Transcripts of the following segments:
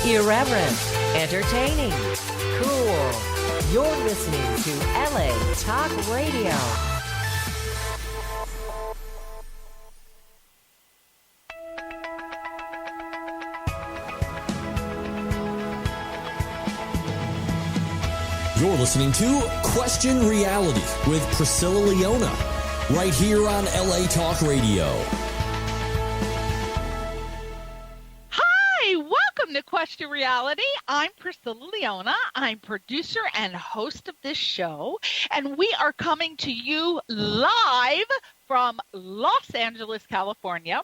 Irreverent, entertaining, cool. You're listening to LA Talk Radio. You're listening to Question Reality with Priscilla Leona, right here on LA Talk Radio. Hi, welcome to Question Reality. I'm Priscilla Leona. I'm producer and host of this show, and we are coming to you live from Los Angeles, California,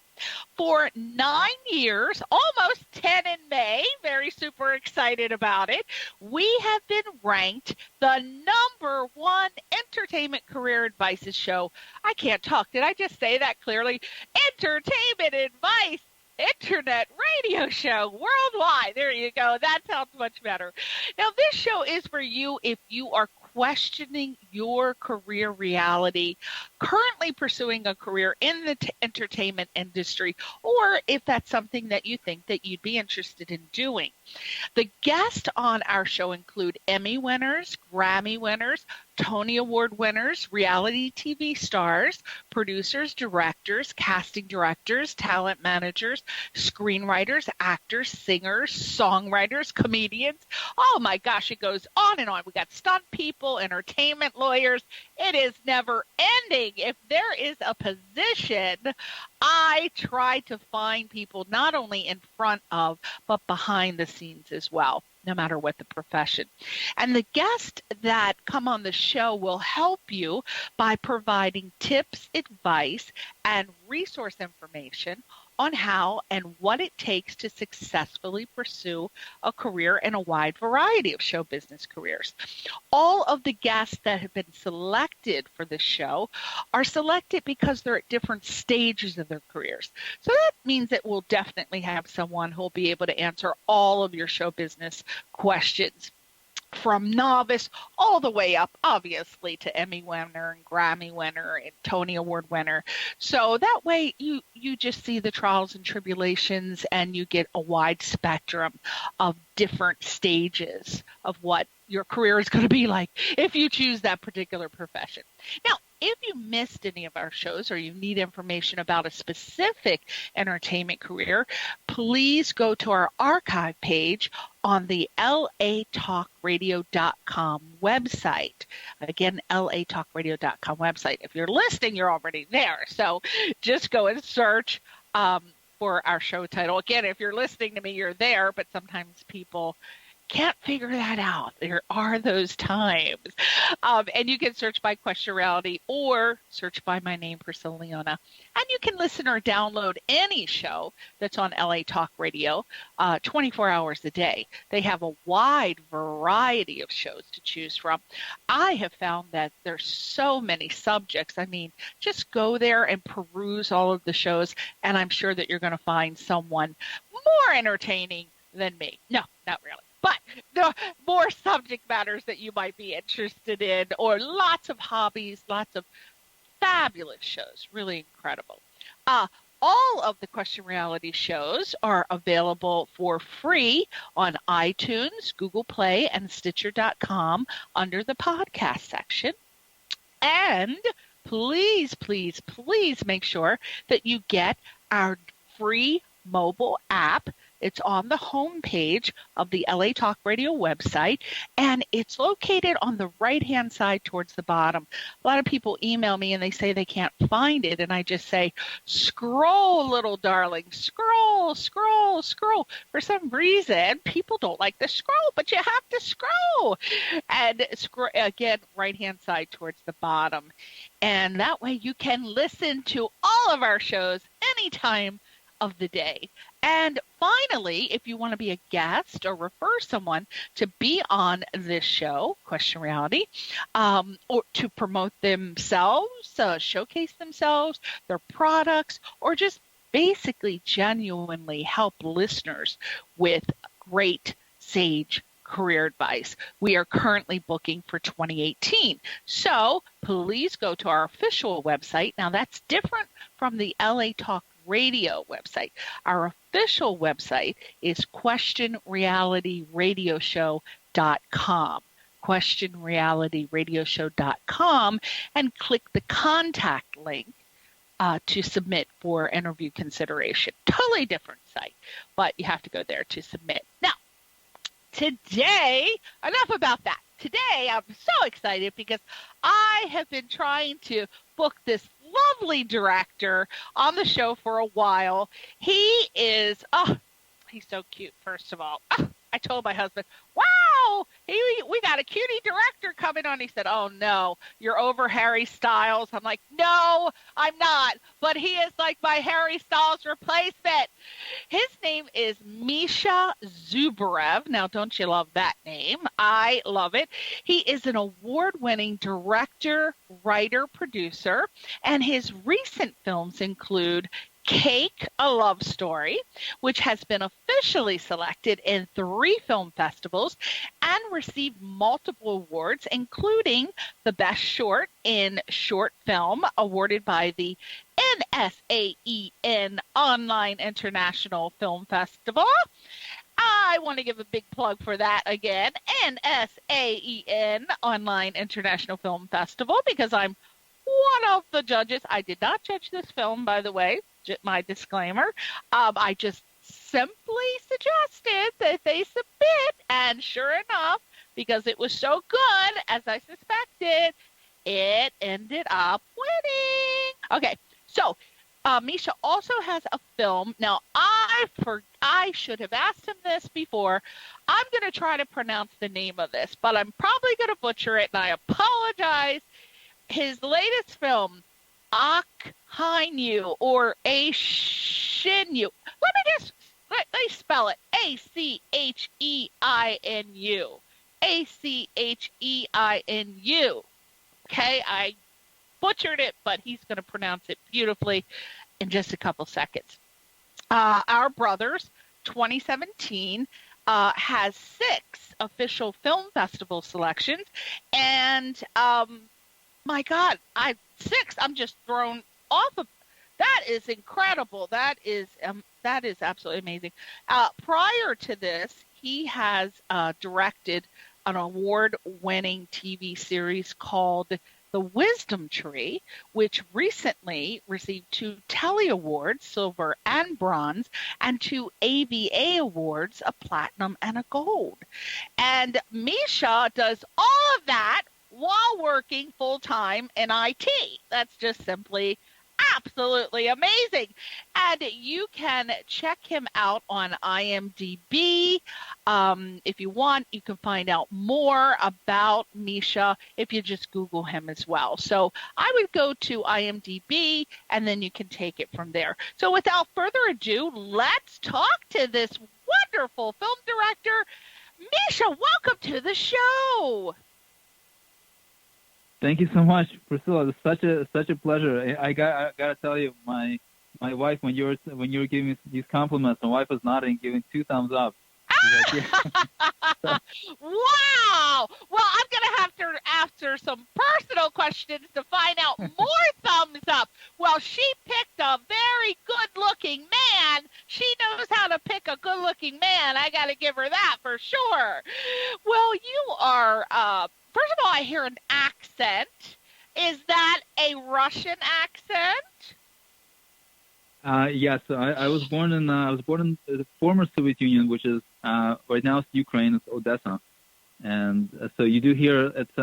for 9 years, almost 10 in May. Very super excited about it. We have been ranked the #1 entertainment career advice show. I can't talk. Did I just say that clearly? Entertainment advice internet radio show worldwide. There you go. That sounds much better. Now, this show is for you if you are questioning your career reality, currently pursuing a career in the entertainment industry, or if that's something that you think that you'd be interested in doing. The guests on our show include Emmy winners, Grammy winners, Tony Award winners, reality TV stars, producers, directors, casting directors, talent managers, screenwriters, actors, singers, songwriters, comedians. Oh my gosh, it goes on and on. We got stunt people, entertainment lawyers. It is never ending. If there is a position, I try to find people not only in front of, but behind the scenes as well, no matter what the profession. And the guests that come on the show will help you by providing tips, advice, and resource information on how and what it takes to successfully pursue a career in a wide variety of show business careers. All of the guests that have been selected for the show are selected because they're at different stages of their careers. So that means that we'll definitely have someone who will be able to answer all of your show business questions, from novice all the way up, obviously, to Emmy winner and Grammy winner and Tony Award winner. So that way you just see the trials and tribulations, and you get a wide spectrum of different stages of what your career is going to be like if you choose that particular profession. Now, if you missed any of our shows or you need information about a specific entertainment career, please go to our archive page on the latalkradio.com website. Again, latalkradio.com website. If you're listening, you're already there. So just go and search for our show title. Again, if you're listening to me, you're there, but sometimes people can't figure that out. There are those times. And you can search by Question Reality or search by my name, Priscilla Leona. And you can listen or download any show that's on LA Talk Radio 24 hours a day. They have a wide variety of shows to choose from. I have found that there's so many subjects. I mean, just go there and peruse all of the shows, and I'm sure that you're going to find someone more entertaining than me. No, not really. But the more subject matters that you might be interested in, or lots of hobbies, lots of fabulous shows, really incredible. All of the Question Reality shows are available for free on iTunes, Google Play, and Stitcher.com under the podcast section. And please, please, please make sure that you get our free mobile app. It's on the homepage of the LA Talk Radio website, and it's located on the right-hand side towards the bottom. A lot of people email me, and they say they can't find it, and I just say, scroll, little darling, scroll, scroll, scroll. For some reason, people don't like to scroll, but you have to scroll. And again, right-hand side towards the bottom. And that way you can listen to all of our shows anytime of the day. And finally, if you want to be a guest or refer someone to be on this show, Question Reality, or to promote themselves, showcase themselves, their products, or just basically genuinely help listeners with great sage career advice, we are currently booking for 2018. So please go to our official website. Now, that's different from the LA Talk Radio website. Our official website is questionrealityradioshow.com. questionrealityradioshow.com, and click the contact link to submit for interview consideration. Totally different site, but you have to go there to submit. Now, today, enough about that. Today, I'm so excited because I have been trying to book this lovely director on the show for a while. He is, he's so cute, first of all. I told my husband, wow, we got a cutie director coming on. He said, oh, no, you're over Harry Styles. I'm like, no, I'm not. But he is like my Harry Styles replacement. His name is Misha Zubarev. Now, don't you love that name? I love it. He is an award-winning director, writer, producer, and his recent films include Cake, a Love Story, which has been officially selected in 3 film festivals and received multiple awards, including the Best Short in Short Film, awarded by the NSAEN Online International Film Festival. I want to give a big plug for that again, NSAEN Online International Film Festival, because I'm one of the judges. I did not judge this film, by the way. My disclaimer. I just simply suggested that they submit, and sure enough, because it was so good, as I suspected, it ended up winning. Okay, so Misha also has a film. Now, I should have asked him this before. I'm going to try to pronounce the name of this, but I'm probably going to butcher it, and I apologize. His latest film, Akhainu, or Ashinu. Let me spell it. Acheinu. Acheinu. Okay, I butchered it, but he's going to pronounce it beautifully in just a couple seconds. Our Brothers 2017 has 6 official film festival selections, and my God, 6. I'm just thrown off of. That is incredible. That is absolutely amazing. Prior to this, he has directed an award-winning TV series called The Wisdom Tree, which recently received 2 Telly Awards, silver and bronze, and 2 AVA Awards, a platinum and a gold. And Misha does all of that while working full-time in IT. That's just simply absolutely amazing. And you can check him out on IMDb. If you want, you can find out more about Misha if you just Google him as well. So I would go to IMDb, and then you can take it from there. So without further ado, let's talk to this wonderful film director. Misha, welcome to the show. Thank you so much, Priscilla. It's such a pleasure. I gotta tell you, my wife, when you were giving me these compliments, my wife was nodding, giving 2 thumbs up. Wow! Well, I'm gonna have to answer some personal questions to find out more thumbs up. Well, she picked a very good-looking man. She knows how to pick a good-looking man. I gotta give her that for sure. Well, you are. First of all, I hear an accent. Is that a Russian accent? Yes, I was born in the former Soviet Union, which is right now it's Ukraine. It's Odessa, and so you do hear it's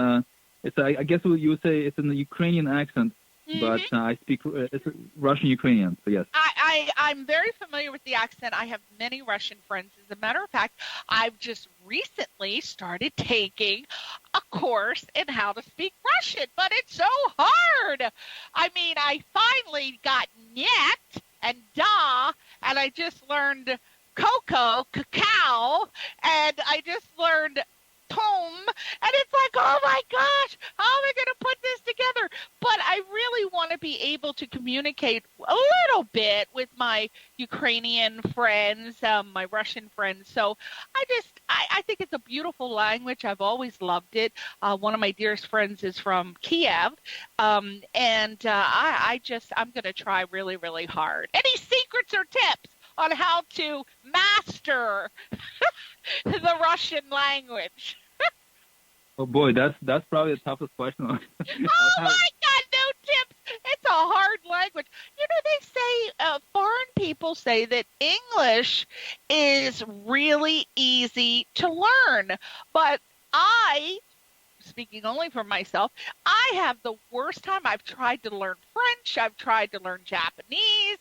I guess what you would say it's in the Ukrainian accent, but I speak it's Russian Ukrainian. So yes. I'm very familiar with the accent. I have many Russian friends. As a matter of fact, I've just recently started taking a course in how to speak Russian, but it's so hard. I mean, I finally got net and da, and I just learned cocoa, cacao, and I just learned home, and it's like, oh my gosh, how am I going to put this together? But I really want to be able to communicate a little bit with my Ukrainian friends, my Russian friends. So I think it's a beautiful language. I've always loved it. One of my dearest friends is from Kiev, and I'm going to try really, really hard. Any secrets or tips on how to master the Russian language? Oh boy, that's probably the toughest question. Oh my God, no tips. It's a hard language. You know, they say, foreign people say that English is really easy to learn, but speaking only for myself, I have the worst time. I've tried to learn French. I've tried to learn Japanese.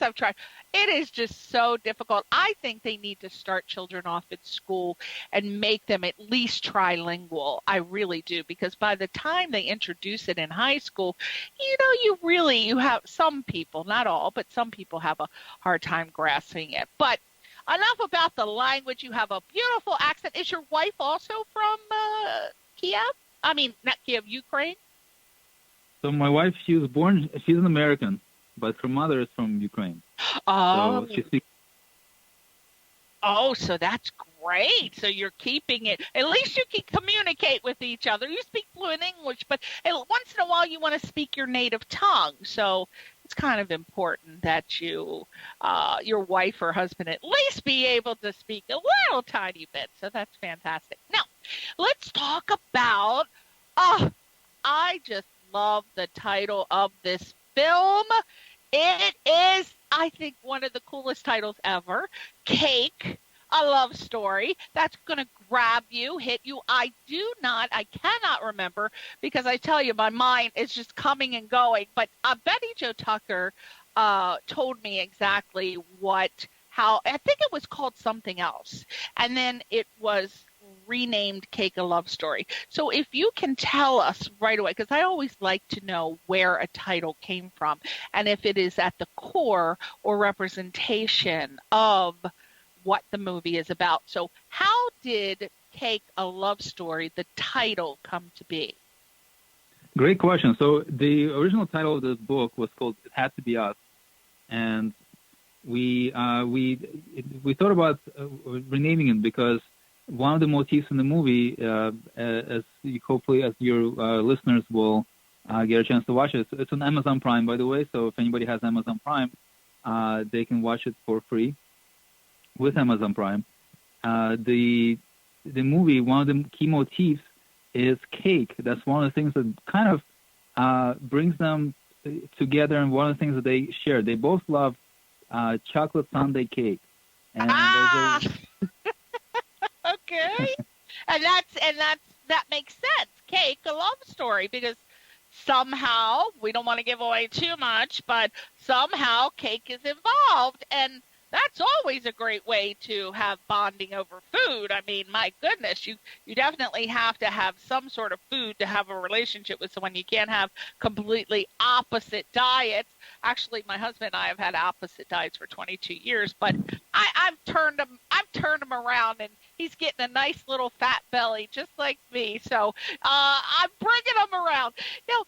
It is just so difficult. I think they need to start children off at school and make them at least trilingual. I really do, because by the time they introduce it in high school, you have some people, not all, but some people have a hard time grasping it. But enough about the language. You have a beautiful accent. Is your wife also from Kiev? I mean, not Kiev, Ukraine? So my wife, she's an American, but her mother is from Ukraine. Oh. So she speaks. Oh, so that's great. So you're keeping it. At least you can communicate with each other. You speak fluent English, but once in a while you want to speak your native tongue. So it's kind of important that your wife or husband at least be able to speak a little tiny bit. So that's fantastic. Now, let's talk about, I just love the title of this film. It is, I think, one of the coolest titles ever, Cake, a Love Story. That's going to grab you, hit you. I cannot remember, because I tell you, my mind is just coming and going. But Betty Jo Tucker told me exactly how, I think it was called something else. And then it was renamed Cake, a Love Story. So if you can tell us right away, because I always like to know where a title came from and if it is at the core or representation of what the movie is about. So how did Cake, a Love Story, the title, come to be? Great question. So the original title of this book was called It Had to Be Us. And we thought about renaming it because one of the motifs in the movie, as your listeners will get a chance to watch it, it's on Amazon Prime, by the way. So if anybody has Amazon Prime, they can watch it for free with Amazon Prime. The movie, one of the key motifs is cake. That's one of the things that kind of brings them together, and one of the things that they share. They both love chocolate sundae cake. And okay. and that makes sense. Cake, a love story, because somehow, we don't want to give away too much, but somehow cake is involved, and that's always a great way to have bonding over food. I mean, my goodness, you definitely have to have some sort of food to have a relationship with someone. You can't have completely opposite diets. Actually, my husband and I have had opposite diets for 22 years, but I've turned him around, and he's getting a nice little fat belly just like me. So I'm bringing him around. Now,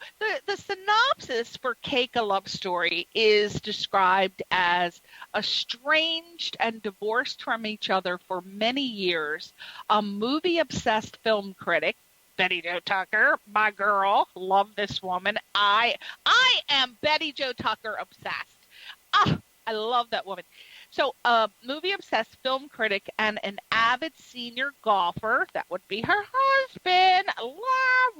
the synopsis for Cake, a Love Story is described as estranged and divorced from each other for many years, a movie-obsessed film critic, Betty Jo Tucker, my girl, love this woman. I am Betty Jo Tucker obsessed. I love that woman. So a movie-obsessed film critic and an avid senior golfer, that would be her husband,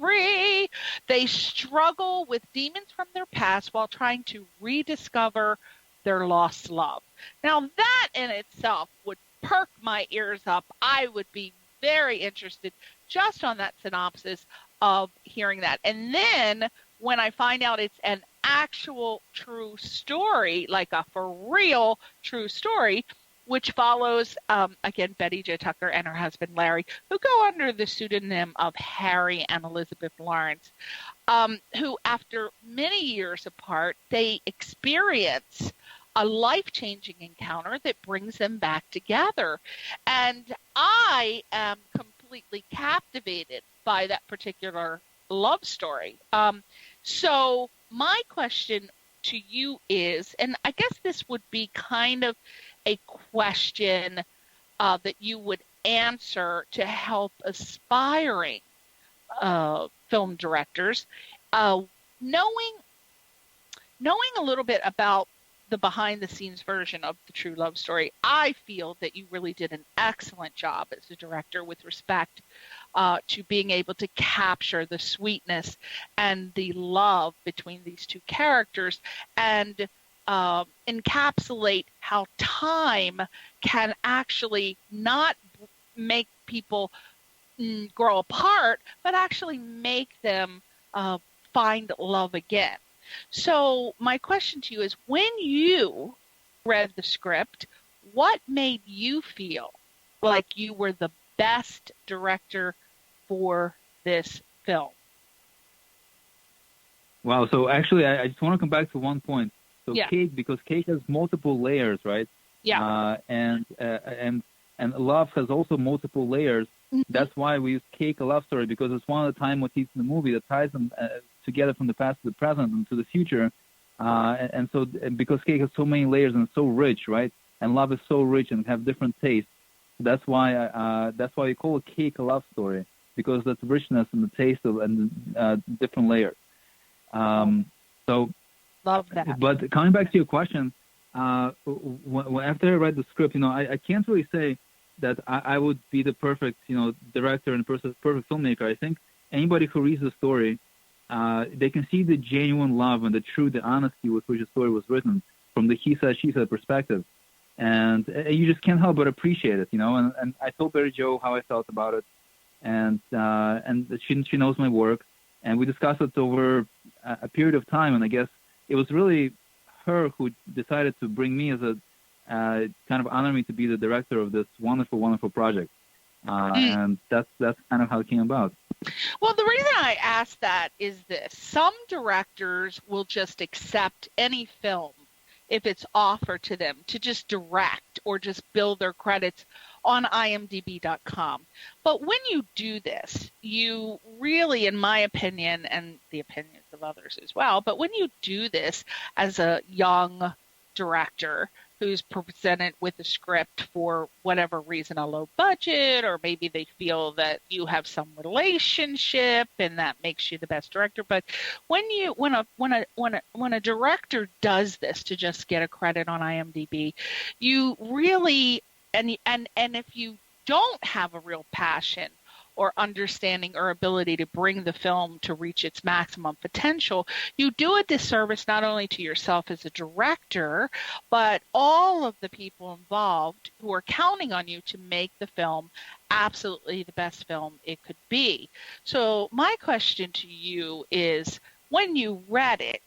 Larry. They struggle with demons from their past while trying to rediscover their lost love. Now, that in itself would perk my ears up. I would be very interested just on that synopsis of hearing that. And then when I find out it's an actual true story, like a for real true story, which follows, again, Betty Jo Tucker and her husband Larry, who go under the pseudonym of Harry and Elizabeth Lawrence, who after many years apart, they experience a life-changing encounter that brings them back together. And I am completely completely captivated by that particular love story. So my question to you is, and I guess this would be kind of a question that you would answer to help aspiring film directors, knowing a little bit about the behind-the-scenes version of the true love story. I feel that you really did an excellent job as a director with respect to being able to capture the sweetness and the love between these two characters and encapsulate how time can actually not make people grow apart, but actually make them find love again. So my question to you is, when you read the script, what made you feel like you were the best director for this film? Wow. So actually, I just want to come back to one point. So Yeah. Cake, because Cake has multiple layers, right? Yeah. And Love has also multiple layers. Mhm. That's why we use Cake, a love story, because it's one of the time motifs in the movie that ties them together from the past to the present and to the future. And because Cake has so many layers and so rich, right? And Love is so rich and have different tastes. That's why we call it Cake, a love story, because that's richness and the taste of and different layers. So Love that. But coming back to your question, after I read the script, I can't really say that I would be the perfect, director and perfect filmmaker. I think anybody who reads the story, they can see the genuine love and the honesty with which the story was written from the he said, she said perspective. And you just can't help but appreciate it, And I told Betty Jo how I felt about it, and she knows my work, and we discussed it over a period of time. And I guess it was really her who decided to bring me as a kind of honor me to be the director of this wonderful, wonderful project. And that's kind of how it came about. Well, the reason I ask that is this. Some directors will just accept any film if it's offered to them to just direct or just bill their credits on imdb.com. But when you do this, you really, in my opinion, and the opinions of others as well, but when you do this as a young director who's presented with a script for whatever reason, a low budget, or maybe they feel that you have some relationship and that makes you the best director. But when a director does this to just get a credit on IMDb, you really and if you don't have a real passion or understanding or ability to bring the film to reach its maximum potential, you do a disservice not only to yourself as a director, but all of the people involved who are counting on you to make the film absolutely the best film it could be. So my question to you is, when you read it,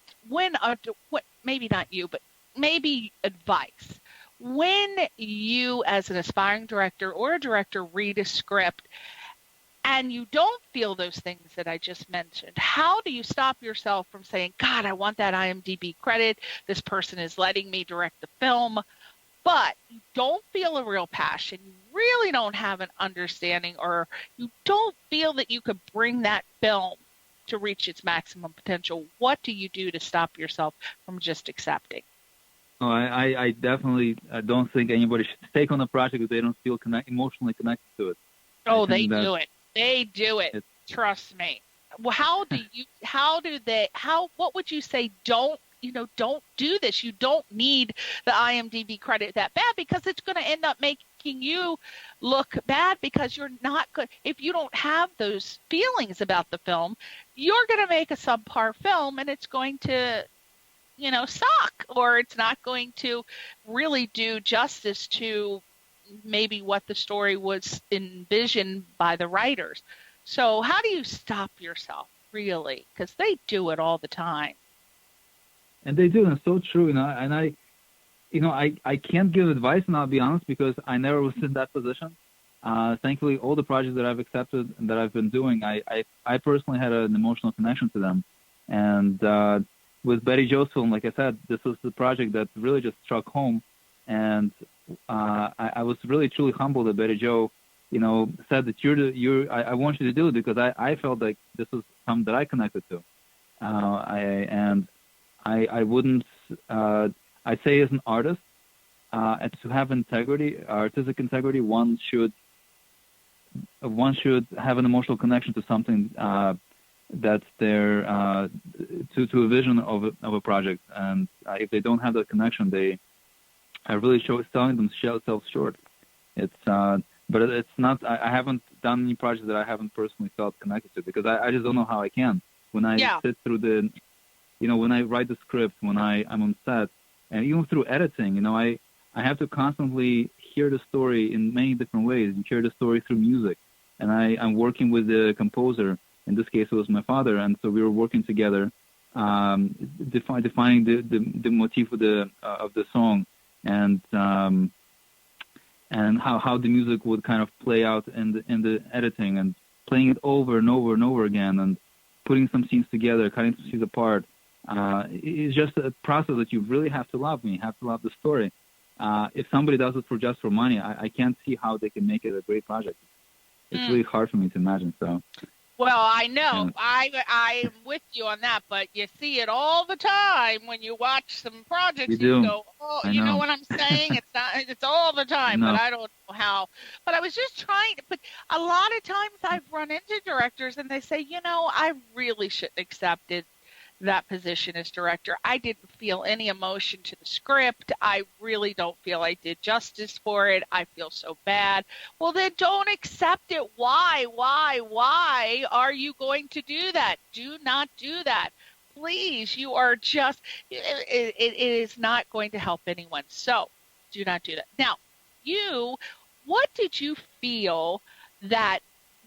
maybe not you, but maybe advice, when you as an aspiring director or a director read a script and you don't feel those things that I just mentioned, how do you stop yourself from saying, God, I want that IMDb credit, this person is letting me direct the film, but you don't feel a real passion, you really don't have an understanding, or you don't feel that you could bring that film to reach its maximum potential? What do you do to stop yourself from just accepting? No, I definitely don't think anybody should take on a project if they don't feel emotionally connected to it. Oh, they do it. They do it. Trust me. Well, what would you say? Don't do this. You don't need the IMDb credit that bad, because it's going to end up making you look bad, because you're not good. If you don't have those feelings about the film, you're going to make a subpar film, and it's going to, suck, or it's not going to really do justice to maybe what the story was envisioned by the writers. So how do you stop yourself, really? Because they do it all the time. And they do, and it's so true. And I can't give advice, and I'll be honest, because I never was in that position. Thankfully, all the projects that I've accepted and that I've been doing, I personally had an emotional connection to them. And with Betty Jo's film, like I said, this was the project that really just struck home. And I was really, truly humbled that Betty Jo said that I want you to do it because I felt like this was something that I connected to. I wouldn't. I say as an artist, and to have integrity, artistic integrity, one should have an emotional connection to something that's there, to a vision of a project. And if they don't have that connection, they are really selling themselves short. But it's not. I haven't done any projects that I haven't personally felt connected to because I just don't know how I can. When I sit through when I write the script, when I'm on set, and even through editing, I have to constantly hear the story in many different ways. You hear the story through music, and I'm working with the composer. In this case, it was my father, and so we were working together, defining the motif of the song, and how the music would kind of play out in the editing, and playing it over and over and over again, and putting some scenes together, cutting some scenes apart. It's just a process that you really have to love me, have to love the story. If somebody does it just for money, I can't see how they can make it a great project. It's really hard for me to imagine. So. Well, I know. Yeah. I'm with you on that, but you see it all the time when you watch some projects. You go, oh, you know what I'm saying? It's all the time, but I don't know how. But I was just trying to, but a lot of times I've run into directors and they say, I really shouldn't have accepted that position as director. I didn't feel any emotion to the script. I really don't feel I did justice for it. I feel so bad. Well, then don't accept it. Why are you going to do that? Do not do that. Please, you are just, it is not going to help anyone. So do not do that. Now, what did you feel that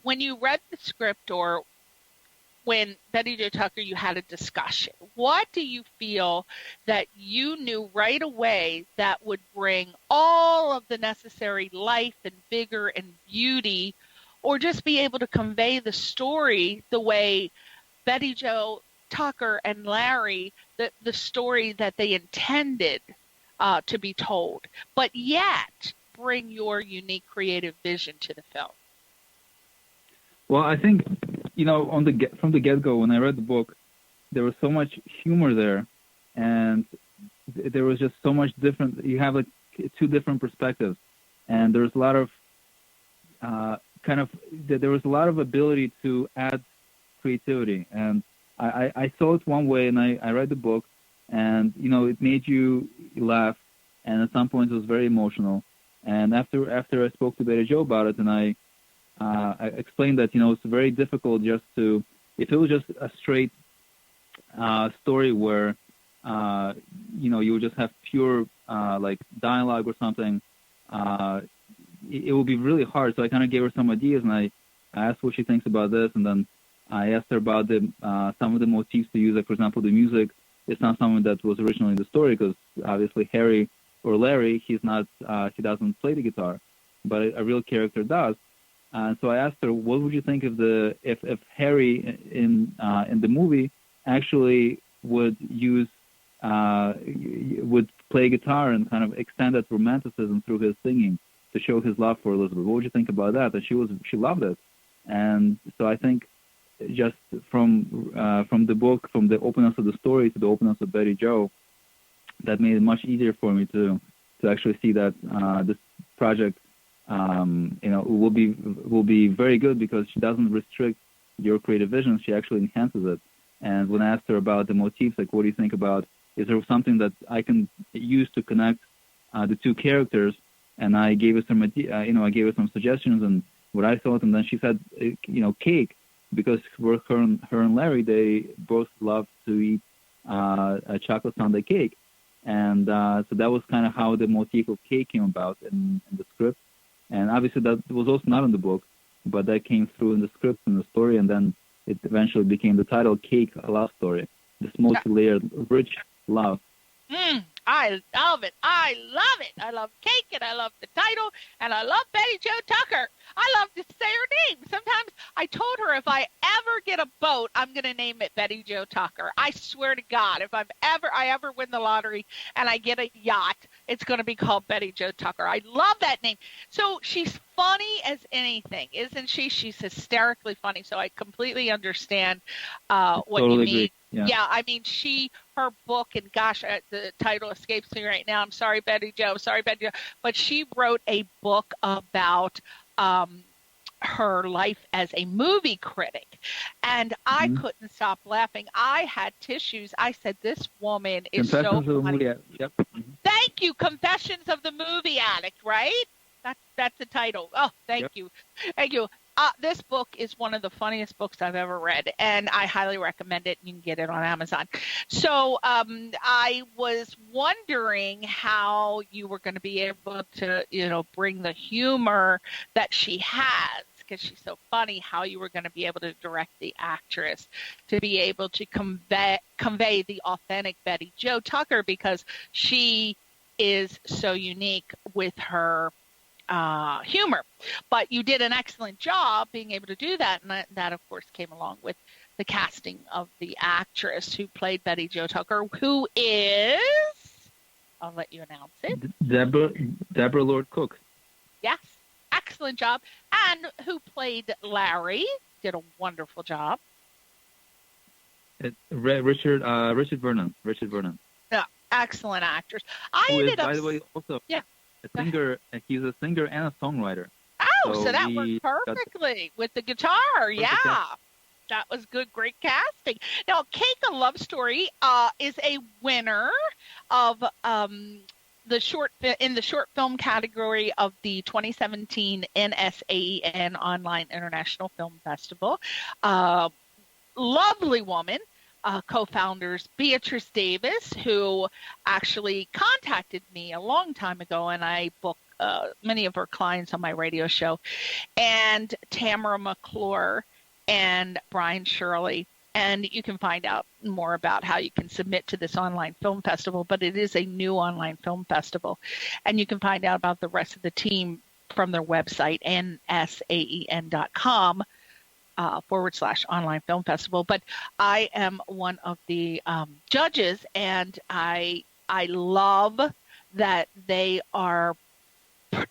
when you read the script or when Betty Jo Tucker, you had a discussion, what do you feel that you knew right away that would bring all of the necessary life and vigor and beauty, or just be able to convey the story the way Betty Jo Tucker and Larry, the story that they intended to be told, but yet bring your unique creative vision to the film? Well, I think, from the get-go, when I read the book, there was so much humor there, and there was just so much different. You have two different perspectives, and there's a lot of there was a lot of ability to add creativity. And I saw it one way, and I read the book, and it made you laugh, and at some point it was very emotional. And after I spoke to Betty Jo about it, and I explained that it's very difficult just to, if it was just a straight story where you would just have pure like dialogue or something, it would be really hard. So I kind of gave her some ideas, and I asked what she thinks about this, and then I asked her about some of the motifs to use. Like, for example, the music is not something that was originally in the story, because obviously Harry or Larry, he doesn't play the guitar, but a real character does. So I asked her, what would you think if Harry in the movie actually would play guitar and kind of extend that romanticism through his singing to show his love for Elizabeth? What would you think about that? And she loved it. And so I think just from the book, from the openness of the story to the openness of Betty Jo, that made it much easier for me to actually see that this project will be very good, because she doesn't restrict your creative vision. She actually enhances it. And when I asked her about the motifs, like, what do you think about, is there something that I can use to connect the two characters? And I gave her some suggestions and what I thought. And then she said, cake, because her and Larry, they both love to eat a chocolate sundae cake. And so that was kind of how the motif of cake came about in the script. And obviously that was also not in the book, but that came through in the script and the story, and then it eventually became the title, Cake, a Love Story. This multi-layered, rich love. I love it. I love it. I love cake, and I love the title, and I love Betty Jo Tucker. I love to say her name. Sometimes I told her if I ever get a boat, I'm going to name it Betty Jo Tucker. I swear to God, if I ever win the lottery and I get a yacht, it's going to be called Betty Jo Tucker. I love that name. So she's funny as anything, isn't she? She's hysterically funny. So I completely understand what totally you mean. agree. Yeah. I mean, her book, and gosh, the title escapes me right now. I'm sorry, Betty Jo. Sorry, Betty Jo. But she wrote a book about her life as a movie critic. And I couldn't stop laughing. I had tissues. I said, this woman is so Confessions of a funny. Movie Addict. Yep. Thank you. Confessions of the Movie Addict, right? That's the title. Oh, thank you. Thank you. This book is one of the funniest books I've ever read, and I highly recommend it. You can get it on Amazon. So I was wondering how you were going to be able to, bring the humor that she has, because she's so funny, how you were going to be able to direct the actress to be able to convey the authentic Betty Jo Tucker, because she is so unique with her humor. But you did an excellent job being able to do that, and that of course came along with the casting of the actress who played Betty Jo Tucker, who is, I'll let you announce it, Deborah Lord Cook. Yes, excellent job. And who played Larry, did a wonderful job. Richard Vernon. Yeah, excellent actors. By the way, also a singer. He's a singer and a songwriter. Oh, so that worked perfectly with the guitar. Yeah, that was good, great casting. Now, Cake a Love Story is a winner of in the short film category of the 2017 NSAEN Online International Film Festival. Lovely woman. Co-founders Beatrice Davis, who actually contacted me a long time ago, and I booked many of her clients on my radio show, and Tamara McClure and Brian Shirley. And you can find out more about how you can submit to this online film festival, but it is a new online film festival. And you can find out about the rest of the team from their website, nsaen.com. /online film festival. But I am one of the judges, and I love that they are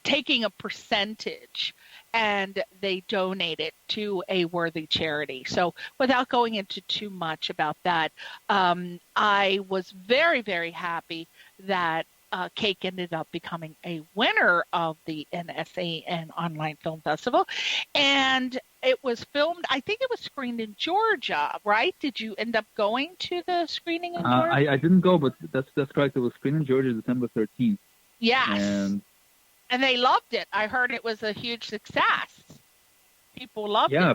taking a percentage and they donate it to a worthy charity. So without going into too much about that, I was very, very happy that Cake ended up becoming a winner of the NSAN Online Film Festival. And it was filmed, I think it was screened in Georgia, right? Did you end up going to the screening in Georgia? I didn't go, but that's correct. It was screened in Georgia December 13th. Yes. And they loved it. I heard it was a huge success. People loved it. Yeah,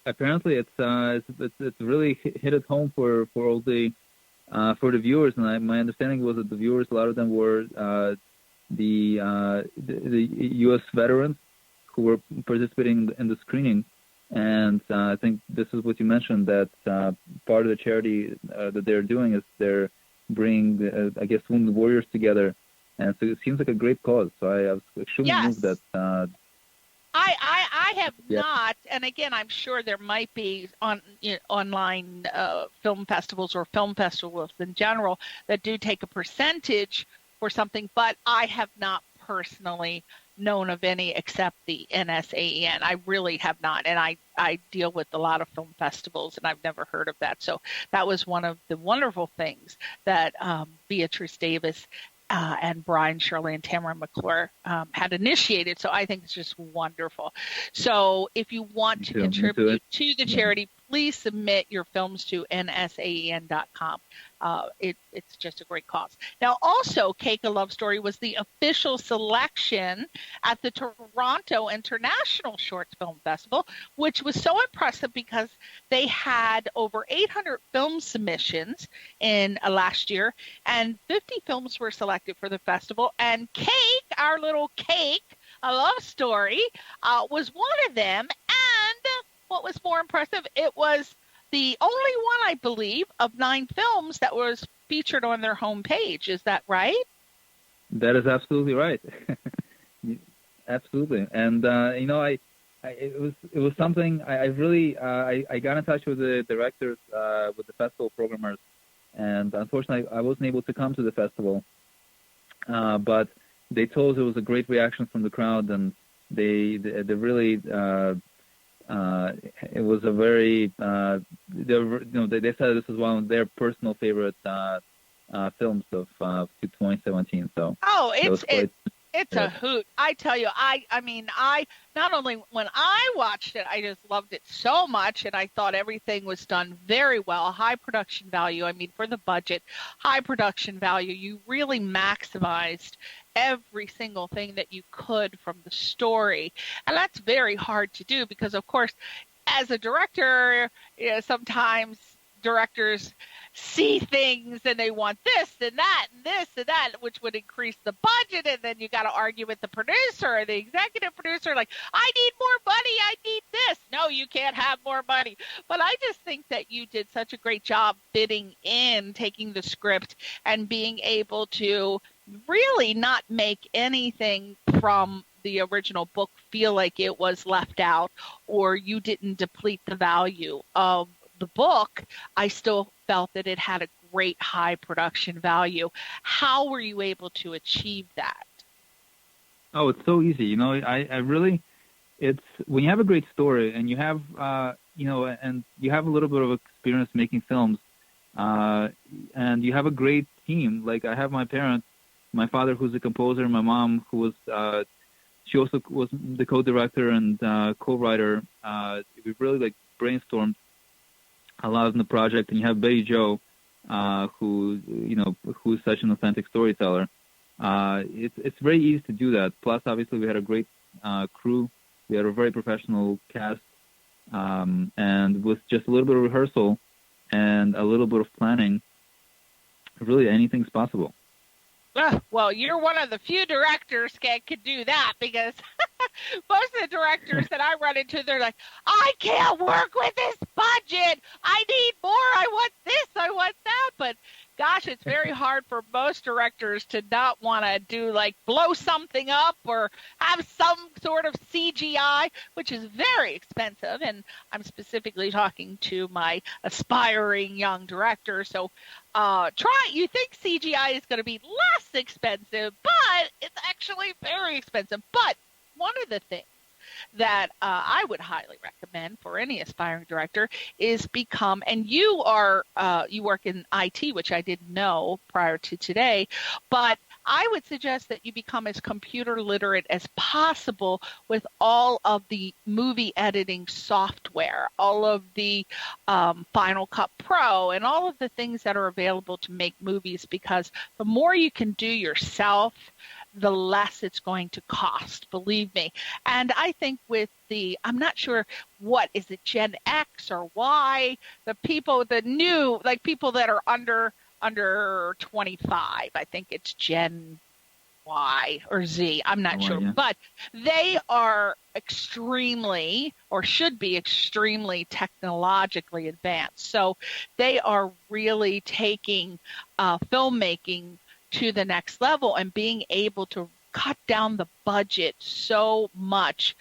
apparently it's really hit at home for all the for the viewers, and my understanding was that the viewers, a lot of them were the U.S. veterans who were participating in the screening, and I think this is what you mentioned, that part of the charity that they're doing is they're bringing, I guess, wounded warriors together, and so it seems like a great cause. So I was extremely moved that. I have not, and again, I'm sure there might be online film festivals or film festivals in general that do take a percentage for something, but I have not personally known of any except the NSAEN. I really have not, and I deal with a lot of film festivals, and I've never heard of that. So that was one of the wonderful things that Beatrice Davis and Brian Shirley and Tamara McClure had initiated. So I think it's just wonderful. So if you want to contribute to the charity, please submit your films to nsaen.com. It's just a great cause. Now, also, Cake a Love Story was the official selection at the Toronto International Short Film Festival, which was so impressive because they had over 800 film submissions in last year, and 50 films were selected for the festival. And Cake, our little Cake, a love story, was one of them. And what was more impressive, it was the only one, I believe, of 9 films that was featured on their homepage. Is that right? That is absolutely right. Absolutely. And it was something I really I got in touch with the directors, with the festival programmers, and unfortunately I wasn't able to come to the festival. but they told us it was a great reaction from the crowd, and they really it was a very they said this was one of their personal favorite films of 2017. So it's a hoot. I tell you, I mean, not only when I watched it, I just loved it so much, and I thought everything was done very well. High production value. I mean, for the budget, high production value. You really maximized every single thing that you could from the story, and that's very hard to do because, of course, as a director, sometimes directors see things and they want this and that and this and that, which would increase the budget, and then you got to argue with the producer or the executive producer, like, I need more money, I need this. No, you can't have more money. But I just think that you did such a great job fitting in, taking the script and being able to really not make anything from the original book feel like it was left out or you didn't deplete the value of the book. I still felt that it had a great high production value. How were you able to achieve that? Oh, it's so easy. I really, it's when you have a great story and you have, and you have a little bit of experience making films, and you have a great team. Like I have my parents, my father who's a composer, my mom who was, she also was the co-director and co-writer. We really brainstormed a lot in the project, and you have Betty Jo, who's such an authentic storyteller. It's very easy to do that. Plus, obviously, we had a great crew. We had a very professional cast, and with just a little bit of rehearsal and a little bit of planning, really anything's possible. Well, you're one of the few directors that could do that, because most of the directors that I run into, they're like, I can't work with this budget. I need more. I want this. I want that. But gosh, it's very hard for most directors to not want to blow something up or have some sort of CGI, which is very expensive. And I'm specifically talking to my aspiring young director. So you think CGI is going to be less expensive, but it's actually very expensive. But one of the things that I would highly recommend for any aspiring director is and you work in IT, which I didn't know prior to today, but I would suggest that you become as computer literate as possible with all of the movie editing software, all of the Final Cut Pro, and all of the things that are available to make movies, because the more you can do yourself, the less it's going to cost, believe me. And I think with I'm not sure what, is it Gen X or Y, people that are under 25, I think it's Gen Y or Z, I'm not sure. Yeah. But they are extremely, or should be extremely, technologically advanced. So they are really taking filmmaking to the next level and being able to cut down the budget so much.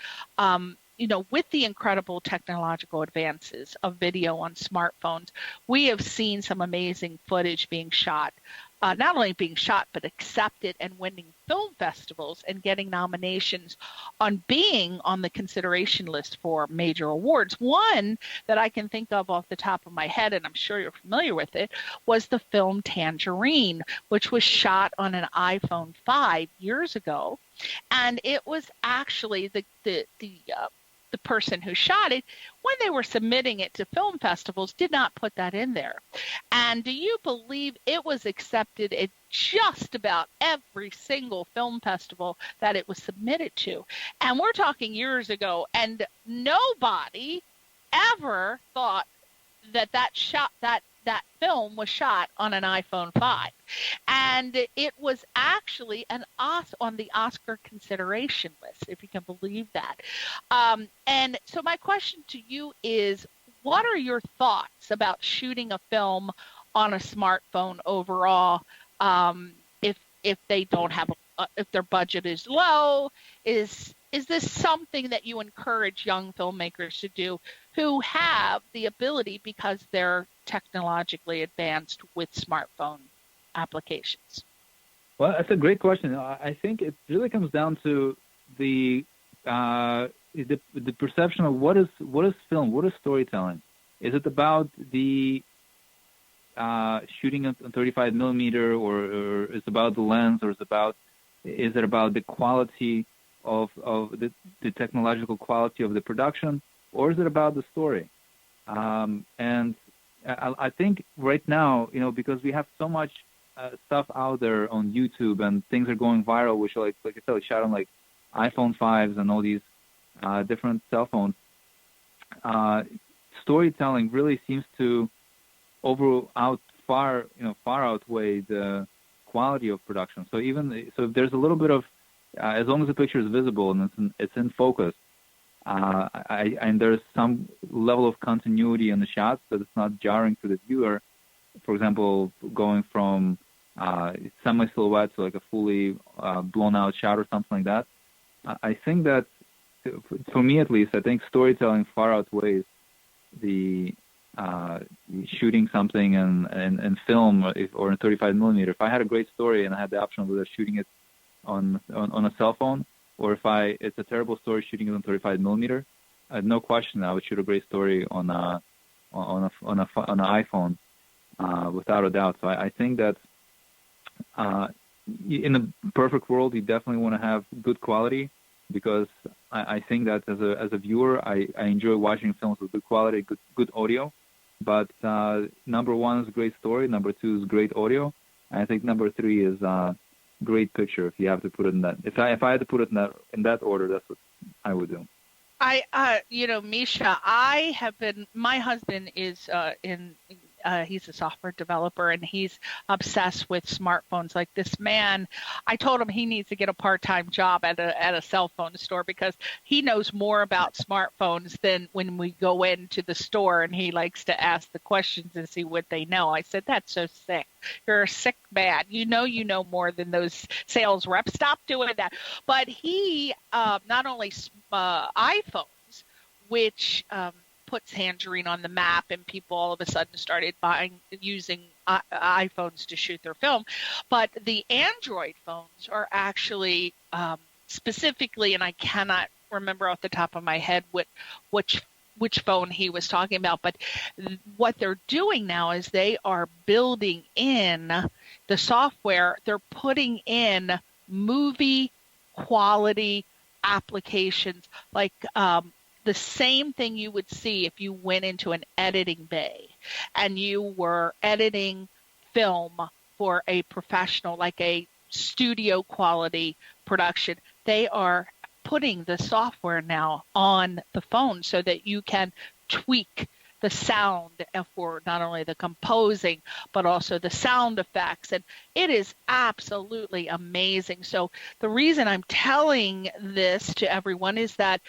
With the incredible technological advances of video on smartphones, we have seen some amazing footage being shot, not only being shot, but accepted and winning film festivals and getting nominations on being on the consideration list for major awards. One that I can think of off the top of my head, and I'm sure you're familiar with it, was the film Tangerine, which was shot on an iPhone 5 years ago. And it was actually the person who shot it, when they were submitting it to film festivals, did not put that in there. And do you believe it was accepted at just about every single film festival that it was submitted to? And we're talking years ago, and nobody ever thought that film was shot on an iPhone 5. And it was actually on the Oscar consideration list, if you can believe that. And so my question to you is, what are your thoughts about shooting a film on a smartphone overall, if they don't have if their budget is low? Is this something that you encourage young filmmakers to do who have the ability because they're technologically advanced with smartphone applications? Well, that's a great question. I think it really comes down to the perception of what is film, what is storytelling. Is it about the shooting on 35 millimeter, or is it about the lens, or is it about the quality of the technological quality of the production, or is it about the story? And I think right now, because we have so much stuff out there on YouTube and things are going viral, which like I said, shot on like iPhone 5s and all these different cell phones. Storytelling really seems to far outweigh the quality of production. So if there's a little bit of, as long as the picture is visible and it's in focus, and there's some level of continuity in the shots, so it's not jarring to the viewer. For example, going from semi-silhouette to like a fully blown-out shot or something like that. I think that, for me at least, I think storytelling far outweighs the shooting something in film or in 35 millimeter. If I had a great story and I had the option of whether shooting it on a cell phone, or if it's a terrible story shooting it on 35 millimeter, no question I would shoot a great story on an iPhone, without a doubt. So I think that in a perfect world, you definitely want to have good quality, because I think that as a viewer, I enjoy watching films with good quality, good audio. But number one is great story. Number two is great audio. And I think number three is great picture. If you have to put it in that, if I had to put it in that order, that's what I would do. Misha, my husband is he's a software developer, and he's obsessed with smartphones. Like this man, I told him he needs to get a part-time job at a cell phone store, because he knows more about smartphones than when we go into the store, and he likes to ask the questions and see what they know. I said, that's so sick. You're a sick man. You know more than those sales reps. Stop doing that. But he not only iPhones, which puts Tangerine on the map, and people all of a sudden started using iPhones to shoot their film. But the Android phones are actually specifically, and I cannot remember off the top of my head which phone he was talking about, but what they're doing now is they are building in the software. They're putting in movie quality applications, like the same thing you would see if you went into an editing bay and you were editing film for a professional, like a studio quality production. They are putting the software now on the phone so that you can tweak the sound for not only the composing, but also the sound effects. And it is absolutely amazing. So the reason I'm telling this to everyone is that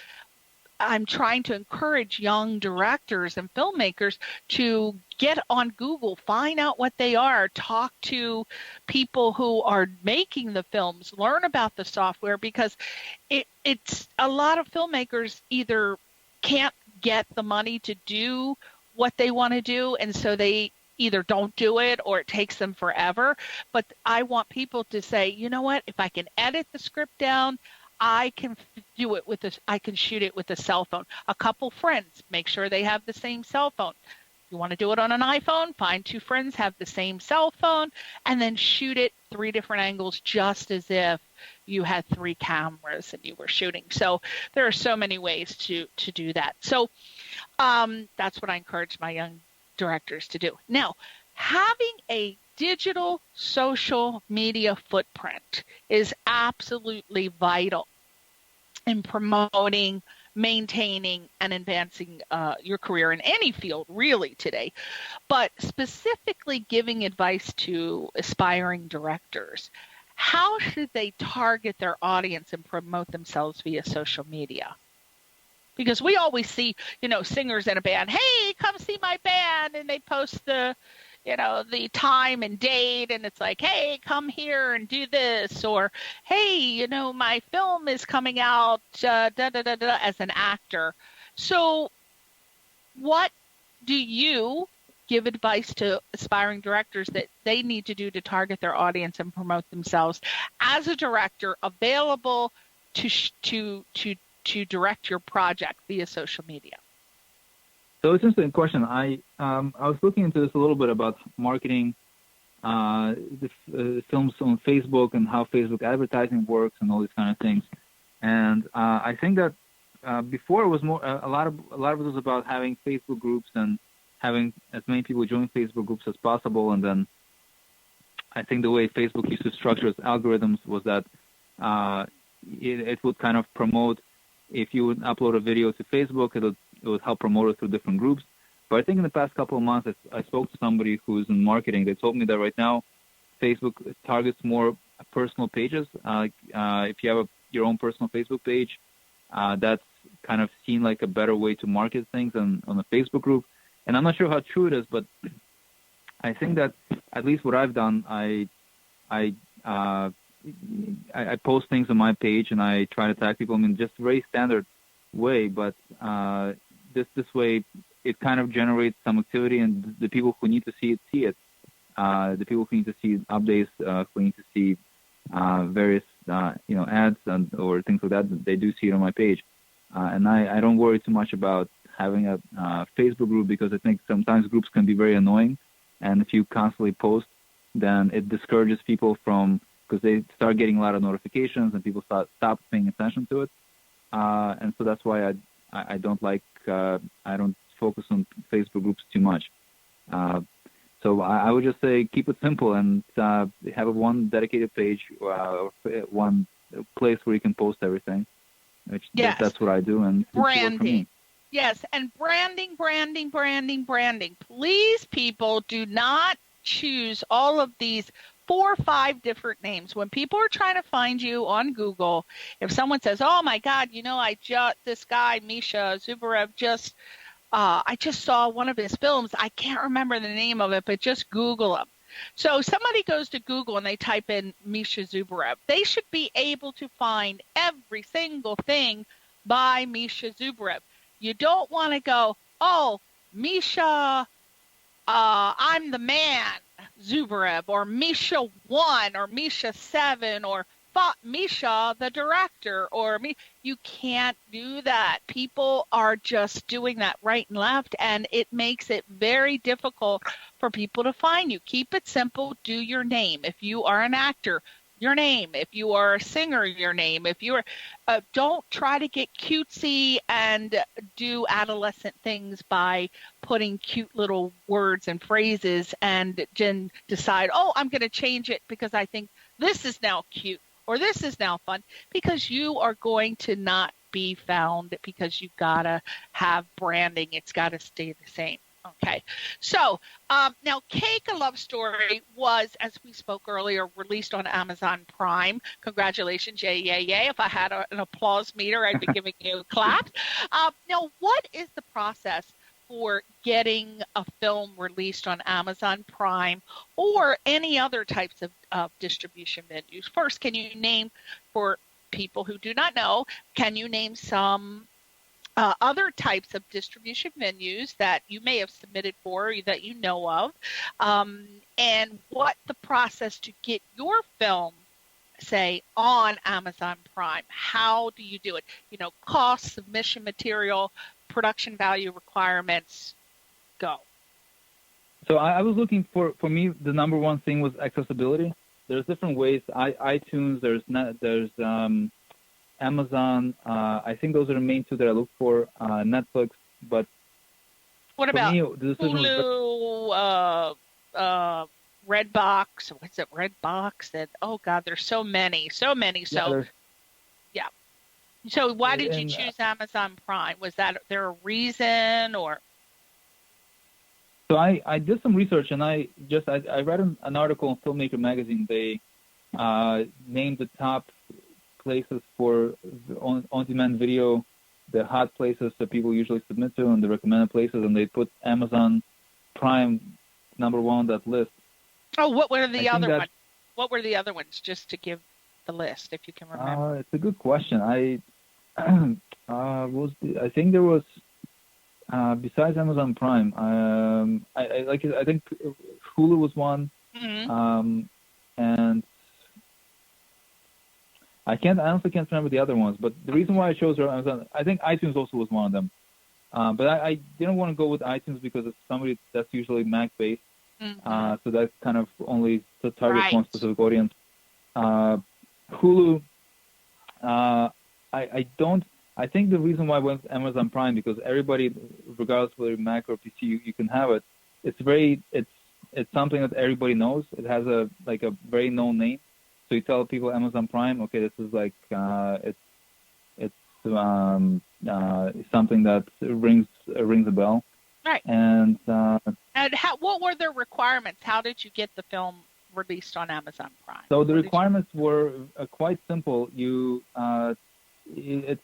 I'm trying to encourage young directors and filmmakers to get on Google, find out what they are, talk to people who are making the films, learn about the software, because it's a lot of filmmakers either can't get the money to do what they want to do, and so they either don't do it or it takes them forever. But I want people to say, you know what, if I can edit the script down, I can do it with this. I can shoot it with a cell phone. A couple friends, make sure they have the same cell phone. If you want to do it on an iPhone, find two friends, have the same cell phone, and then shoot it 3 different angles, just as if you had 3 cameras and you were shooting. So there are so many ways to do that. So that's what I encourage my young directors to do. Now, having a digital social media footprint is absolutely vital in promoting, maintaining, and advancing your career in any field really today, but specifically giving advice to aspiring directors. How should they target their audience and promote themselves via social media? Because we always see, singers in a band, hey, come see my band, and they post the time and date, and it's like, hey, come here and do this, or hey, my film is coming out as an actor. So what do you give advice to aspiring directors that they need to do to target their audience and promote themselves as a director available to direct your project via social media? So it's an interesting question. I was looking into this a little bit about marketing the films on Facebook and how Facebook advertising works and all these kind of things. And I think that before it was more a lot of it was about having Facebook groups and having as many people join Facebook groups as possible. And then I think the way Facebook used to structure its algorithms was that it would kind of promote, if you would upload a video to Facebook, it would help promote it through different groups. But I think in the past couple of months, I spoke to somebody who's in marketing. They told me that right now, Facebook targets more personal pages. If you have your own personal Facebook page, that's kind of seen like a better way to market things on a Facebook group. And I'm not sure how true it is, but I think that at least what I've done, I post things on my page and I try to tag people. I mean, just a very standard way, but this way it kind of generates some activity, and the people who need to see it. The people who need to see updates, who need to see various ads or things like that, they do see it on my page. And I don't worry too much about having a Facebook group, because I think sometimes groups can be very annoying, and if you constantly post, then it discourages people from, because they start getting a lot of notifications and people stop paying attention to it. And so that's why I don't focus on Facebook groups too much. So I would just say keep it simple and have one dedicated page, or one place where you can post everything. Yes. That's what I do. And branding. Yes, and branding. Please, people, do not choose all of these 4 or 5 different names. When people are trying to find you on Google, if someone says, "Oh my God, this guy Misha Zubarev I just saw one of his films. I can't remember the name of it, but just Google him." So somebody goes to Google and they type in Misha Zubarev. They should be able to find every single thing by Misha Zubarev. You don't want to go, "Oh, Misha, I'm the man, Zubarev," or Misha 1, or Misha 7, or Misha the director, or me. You can't do that. People are just doing that right and left, and it makes it very difficult for people to find you. Keep it simple. Do your name. If you are an actor, your name. If you are a singer, your name. If you are, don't try to get cutesy and do adolescent things by putting cute little words and phrases and then decide, "Oh, I'm going to change it because I think this is now cute," or "this is now fun," because you are going to not be found, because you've got to have branding. It's got to stay the same. Okay. So now Cake, A Love Story was, as we spoke earlier, released on Amazon Prime. Congratulations. Yay, yay, yay. If I had an applause meter, I'd be giving you a clap. Now, what is the process for getting a film released on Amazon Prime or any other types of distribution venues? First, can you name, for people who do not know, can you name some other types of distribution venues that you may have submitted for, or that you know of, and what the process to get your film, say, on Amazon Prime? How do you do it? Cost, submission material, production value requirements. Go. So I was looking for me, the number one thing was accessibility. There's different ways. iTunes, there's Amazon. I think those are the main 2 that I look for. Netflix, but what about me, the decision Hulu, Redbox? What's it? Redbox? And oh God, there's so many. So yeah. So why did you choose Amazon Prime? Was there a reason, or? So I did some research, and I read an article in Filmmaker magazine. They named the top places for on-demand video, the hot places that people usually submit to, and the recommended places, and they put Amazon Prime number 1 on that list. Oh, what were the other ones? What were the other ones, just to give the list, if you can remember? It's a good question. I think there was Besides Amazon Prime, I think Hulu was one, and I honestly can't remember the other ones. But the reason why I chose Amazon, I think iTunes also was one of them. But I didn't want to go with iTunes because it's somebody that's usually Mac based, so that kind of only targets one specific audience. Hulu, I think the reason why I went with Amazon Prime because everybody, regardless of whether Mac or PC, you can have it. It's something that everybody knows. It has a very known name. So you tell people Amazon Prime, okay, this is something that rings a bell. Right. And what were the requirements? How did you get the film released on Amazon Prime? So the requirements were quite simple. It's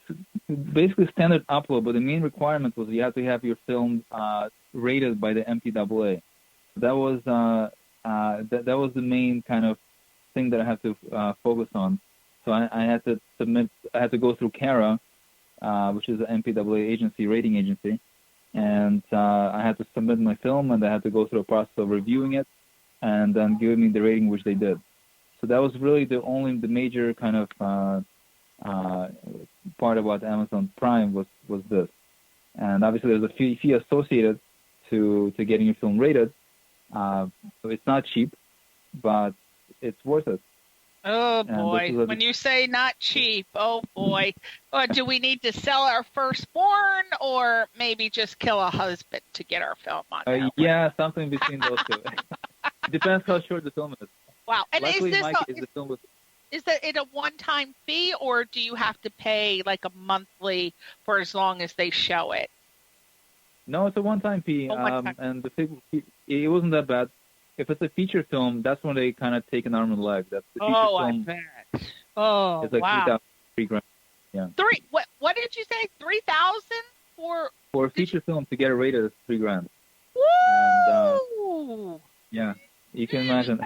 basically standard upload, but the main requirement was you have to have your film rated by the MPAA. That was the main kind of thing that I had to focus on. So I had to submit. I had to go through CARA, which is the MPAA agency, rating agency, and I had to submit my film, and I had to go through a process of reviewing it, and then giving me the rating which they did. So that was really the major kind of part about Amazon Prime was this. And obviously there's a fee associated to getting your film rated. So it's not cheap, but it's worth it. Oh boy, when you say not cheap, oh boy. Do we need to sell our firstborn or maybe just kill a husband to get our film on? Yeah, something between those two. It depends how short the film is. Wow. And luckily, is it a one-time fee or do you have to pay like a monthly for as long as they show it? No, it's a one-time fee. And the fee, it wasn't that bad. If it's a feature film, that's when they kind of take an arm and a leg. That's the feature film. I bet. Oh, it's like wow. $3,000. Yeah. What did you say? 3,000 for a feature film to get it rated is $3,000. Woo! And, yeah, you can imagine.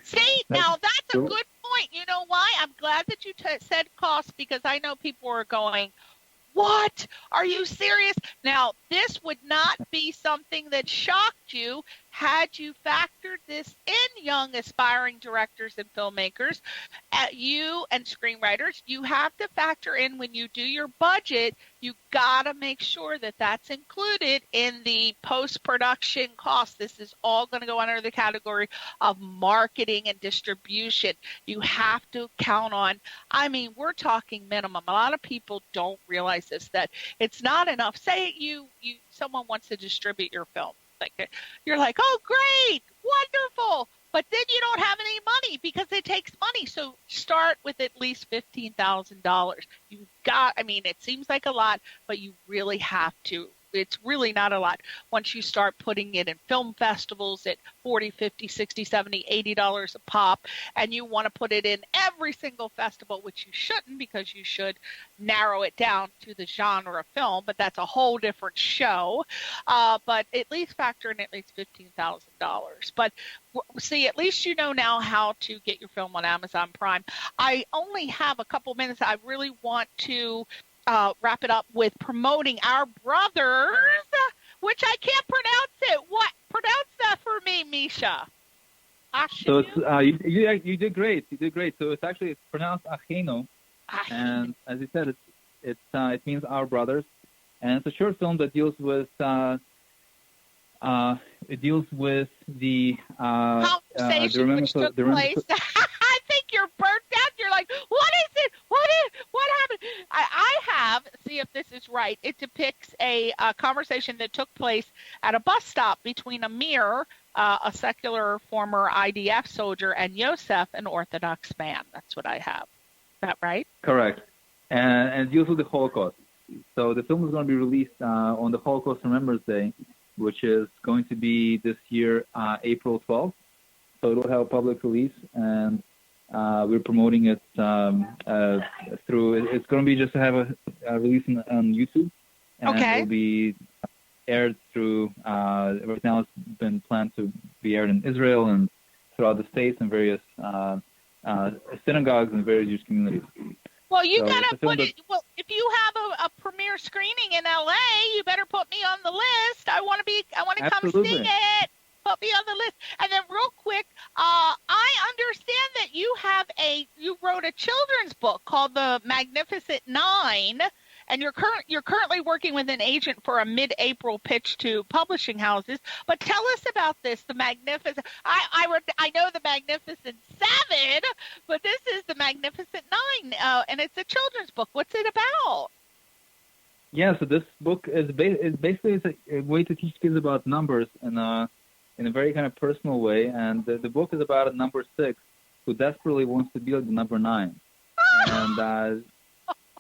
See, now that's a good point. You know why? I'm glad that you said cost because I know people are going, what? Are you serious? Now, this would not be something that shocked you had you factored this in, young aspiring directors and filmmakers, you and screenwriters. You have to factor in when you do your budget, you got to make sure that that's included in the post-production cost. This is all going to go under the category of marketing and distribution. You have to count on, we're talking minimum. A lot of people don't realize this, that it's not enough. Say someone wants to distribute your film. You're like, oh, great, wonderful. But then you don't have any money because it takes money. So start with at least $15,000. You've got, it seems like a lot, but you really have to. It's really not a lot. Once you start putting it in film festivals at $40, $50, $60, $70, $80 a pop, and you want to put it in every single festival, which you shouldn't because you should narrow it down to the genre of film, but that's a whole different show. But at least factor in at least $15,000. But see, at least you know now how to get your film on Amazon Prime. I only have a couple minutes. I really want to wrap it up with promoting Our Brothers, which I can't pronounce it. What? Pronounce that for me, Misha. So it's, you did great. You did great. So it's pronounced Acheno, and as you said, it means Our Brothers, and it's a short film that deals with the conversation which took place. I think you're burnt out. You're like, what is it? What happened? I have, see if this is right. It depicts a conversation that took place at a bus stop between Amir, a secular former IDF soldier, and Yosef, an Orthodox man. That's what I have. Is that right? Correct. And it deals with the Holocaust. So the film is going to be released on the Holocaust Remembrance Day, which is going to be this year, April 12th. So it will have a public release, and we're promoting it through. It's going to be just to have a release on YouTube, and it will be aired through. Right now, it's been planned to be aired in Israel and throughout the states and various synagogues and various Jewish communities. Well, you gotta put it. Well, if you have a premiere screening in LA, you better put me on the list. I want to come Absolutely. see it. Put me on the list. And then real quick, I understand that you wrote a children's book called The Magnificent Nine, and you're currently working with an agent for a mid-April pitch to publishing houses. But tell us about this, The Magnificent. I know The Magnificent Seven, but this is The Magnificent Nine, and it's a children's book. What's it about? Yeah, so this book is basically a way to teach kids about numbers in a very kind of personal way. And the book is about a number 6 who desperately wants to be like the number 9. And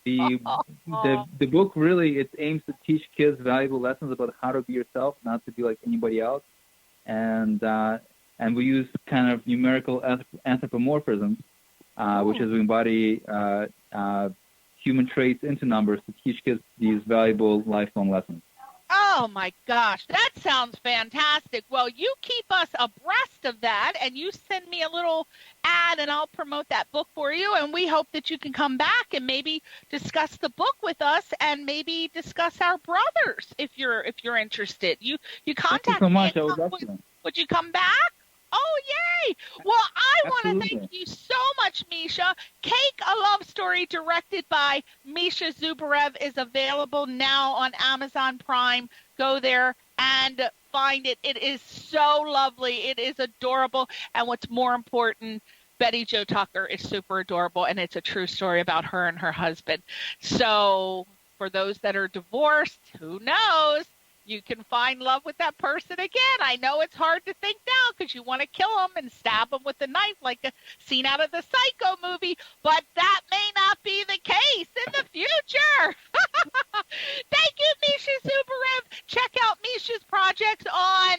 the book really, it aims to teach kids valuable lessons about how to be yourself, not to be like anybody else. And we use kind of numerical anthropomorphism, which is we embody human traits into numbers to teach kids these valuable lifelong lessons. Oh, my gosh. That sounds fantastic. Well, you keep us abreast of that, and you send me a little ad, and I'll promote that book for you. And we hope that you can come back and maybe discuss the book with us and maybe discuss our brothers if you're interested. You contact Thank you so much. me. I would love to. Would you come back? Oh, yay. Well, I want to thank you so much, Misha. Cake, a Love Story, directed by Misha Zubarev, is available now on Amazon Prime. Go there and find it. It is so lovely. It is adorable. And what's more important, Betty Jo Tucker is super adorable, and it's a true story about her and her husband. So for those that are divorced, who knows? You can find love with that person again. I know it's hard to think now because you want to kill them and stab them with a knife like a scene out of the Psycho movie, but that may not be the case in the future. Thank you, Misha Zubarev. Check out Misha's projects on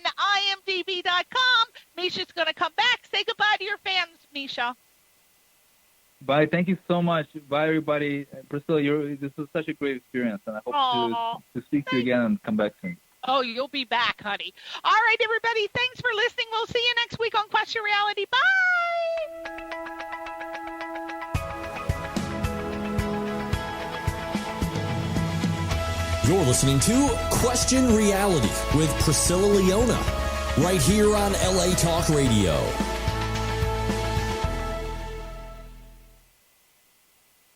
imdb.com. Misha's going to come back. Say goodbye to your fans, Misha. Bye. Thank you so much. Bye, everybody. Priscilla, this was such a great experience, and I hope to speak to you again and come back soon. Oh, you'll be back, honey. All right, everybody. Thanks for listening. We'll see you next week on Question Reality. Bye. You're listening to Question Reality with Priscilla Leona, right here on LA Talk Radio.